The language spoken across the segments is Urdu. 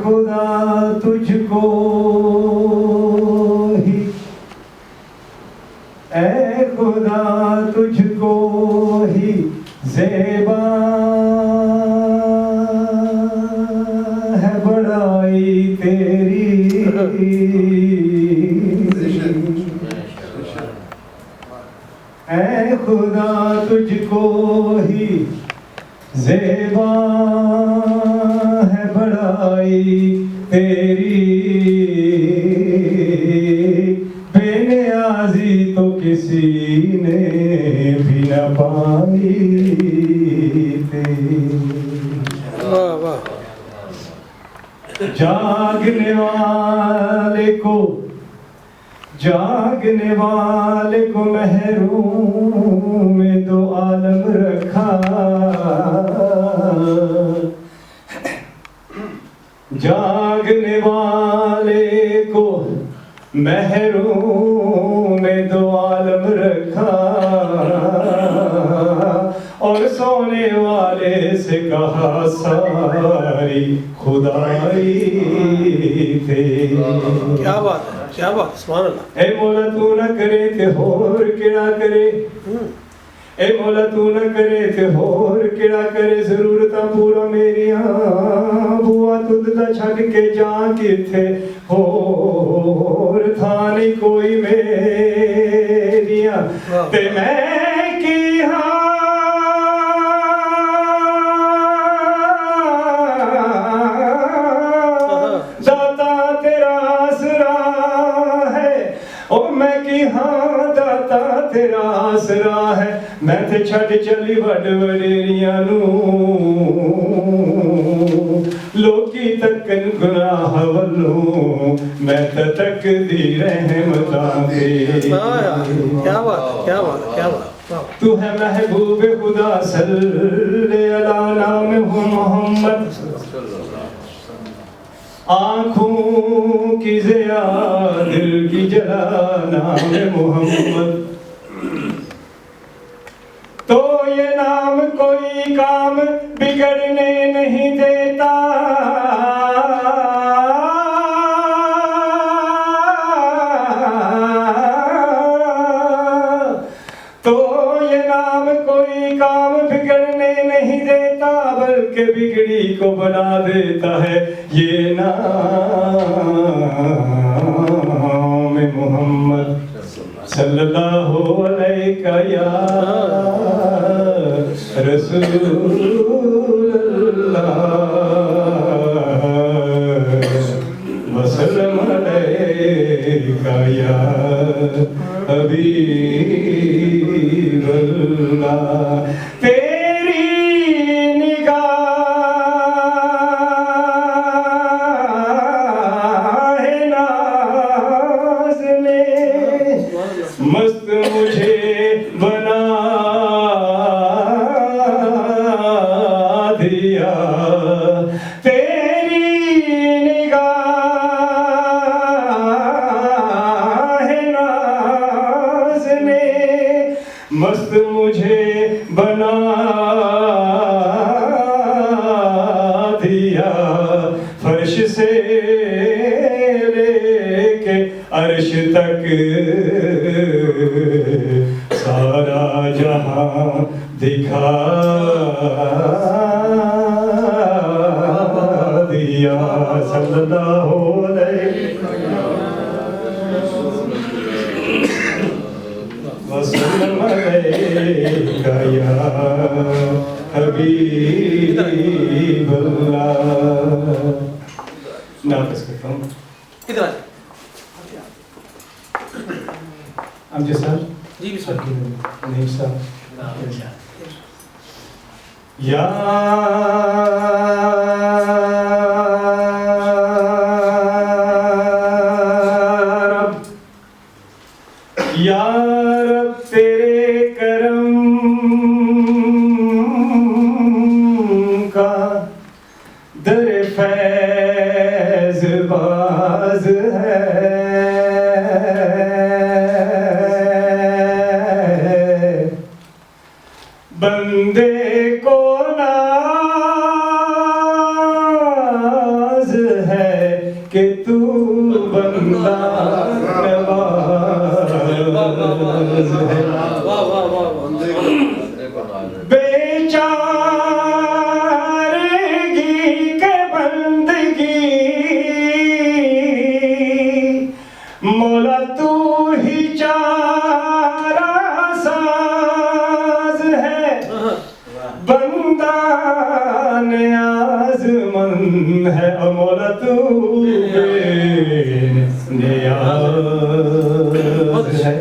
خدا تجھ کو ہی، اے خدا تجھ کو ہی زیبا ہے بڑائی تیری، اے خدا تجھ کو ہی زیبا ہے بڑائی تیری، بے نیازی تو کسی نے بھی نہ پائی تیری۔ واہ واہ۔ جاگنے والے کو محروم دو عالم رکھا، جاگنے والے کو محروم دو عالم رکھا، اور سونے والے سے کہا ساری خدائی تیری۔ کیا بات ہے، کیا بات، سبحان اللہ۔ اے مولا تو نہ کرے تے ہور کیڑا کرے، اے مولا تو نہ کرے تے ہور کیڑا کرے، ضرورتاں پورا میریاں بوا تُد دا چھڈ کے جاں کتھے، ہور تھا نہیں کوئی میریاں تے میں کی ہاں داتا تیرا آسرا ہے، او میں کی ہاں داتا تیرا آسرا ہے، میں تے چھڈ چلی وڈ وڈیریاں نوں، لوکی تکن گناہ ولوں، میں تے تکدی رحمتاں تیری۔ کیا بات، کیا بات، کیا بات۔ تو ہے محبوب خدا صلی علی نام محمد، آنکھوں کی ضیا دل کی جلا نام محمد، تو یہ نام کوئی کام بگڑنے نہیں دیتا، تو یہ نام کوئی کام بگڑنے نہیں دیتا، بلکہ بگڑی کو بنا دیتا ہے یہ نام محمد صلی اللہ علیہ یا رسول اللہ، وسلم علیہ یا حبیب اللہ۔ تیری نگاہ ناز نے مست مجھے بنا دیا، تیری نگاہ ناز نے مست مجھے بنا دیا، فرش سے لے کے عرش تک سارا جہاں دکھا دیا، صلی اللہ علیہ وسلم علیہ یا حبیب اللہ۔ نافذ کرتا ہوں۔ ادھر امجد صاحب جی بسم اللہ۔ نہیں صاحب یا رب، یا رب تیرے کرم کا در فیض باز ہے، بندے کو نہ ہے کہ تو بندہ نواز ہے واہ واہ واہ بیچارگی کے بندگی مولا تو ہی چارہ ساز ہے بندہ نیاز مند ہے اور مولا تو بے نیاز ہے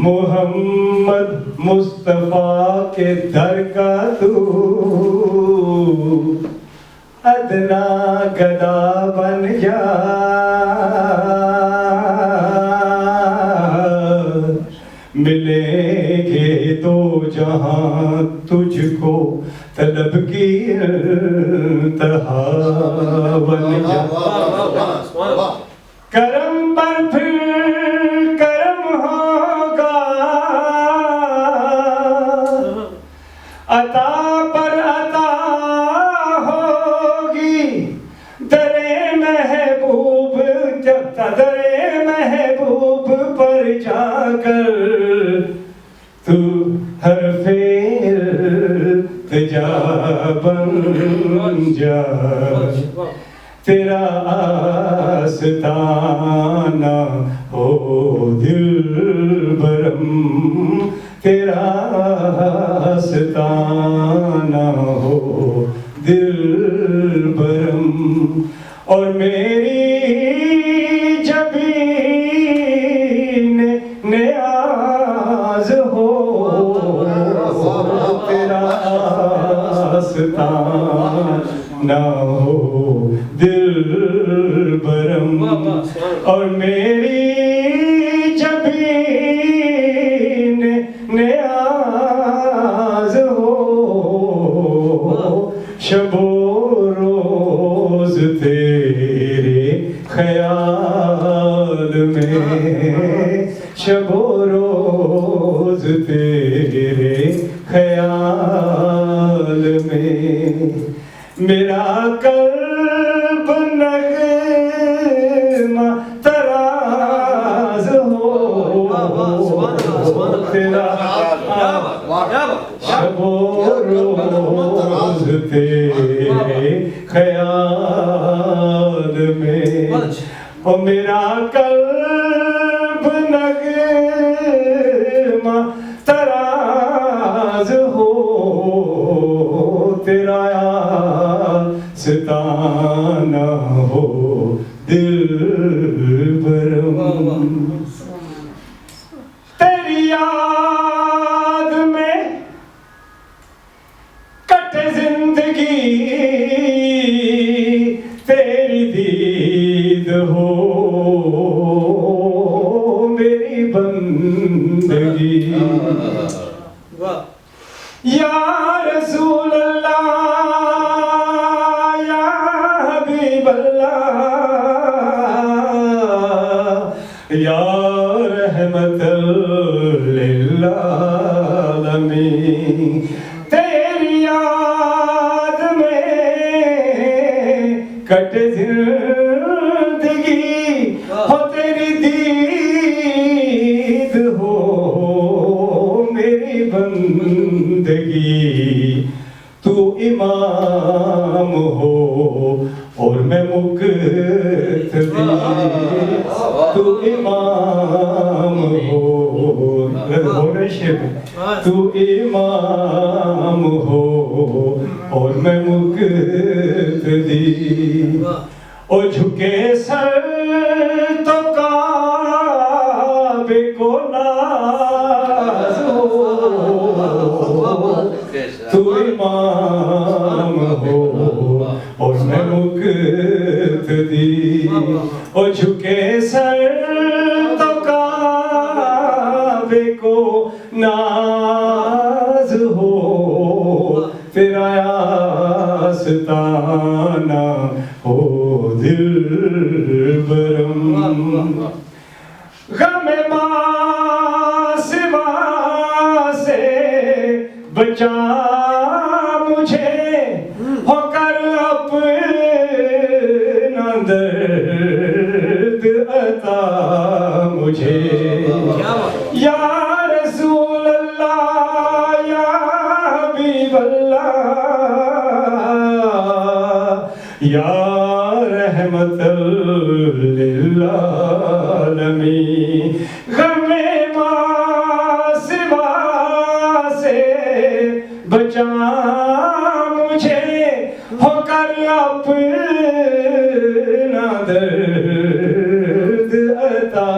محمد مصطفیٰ کے در کا تو ادنا گدا بن جا ملیں گے دو جہاں تجھ کو طلب کی انتہا بن جا کرم پر پھر کرم ہوگا عطا پر عطا ہوگی درے محبوب جب درے محبوب پر جا کر تو حرف التجا بن جا تیرا آستانہ ہو دل برم تیرا آستانہ ہو دل برم اور میری جبین نیاز ہو تیرا آستانہ ہو دل برم اور میری جبین نیاز ہو شب و روز تیرے خیال میں شب و روز تیرے خیال میں میرا قلب نغمہ تراز ہو تیرا شب و روز تیرے خیال میں اور میرا قلب نغمہ تراز ہو تیرا ستانہ ہو دل برم تیری یاد میں کٹے زندگی تیری دید ہو میری بندگی یا رسول اللہ یا حبیب اللہ یا رحمت للعالمین تیری یاد میں کٹے زندگی ہو تیری دید ہو میری بندگی تو امام ہو اور میں مقتدی تو امام ہو تو امام ہو اور میں مقتدی اور جھکے سر تو کعبے کو ناز ہو تو امام ہو اور میں مقتدی اور جھکے سر تو کعبے کو ناز ہو تیرا آستانہ ہو دل برم غم ماں سوا سے بچا مجھے ہو کر اپنا درد عطا مجھے یا رسول اللہ یا حبیب اللہ یا رحمت للعالمین غم ما سوا سے بچا مجھے ہو کر اپنا درد عطا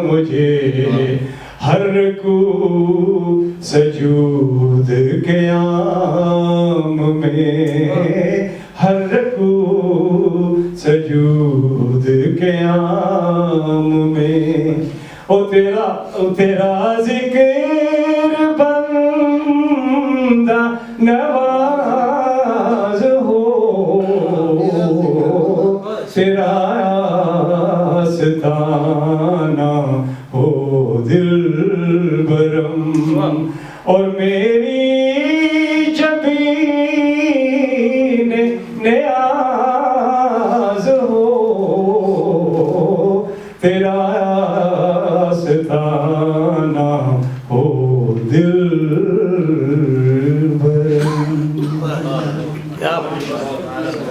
مجھے ہر رکوع سجود قیام میں ہر رکوع سجود قیام میں او تیرا ذکر بندہ نواز ہو تیرا آستانہ ہو دل برم اور میں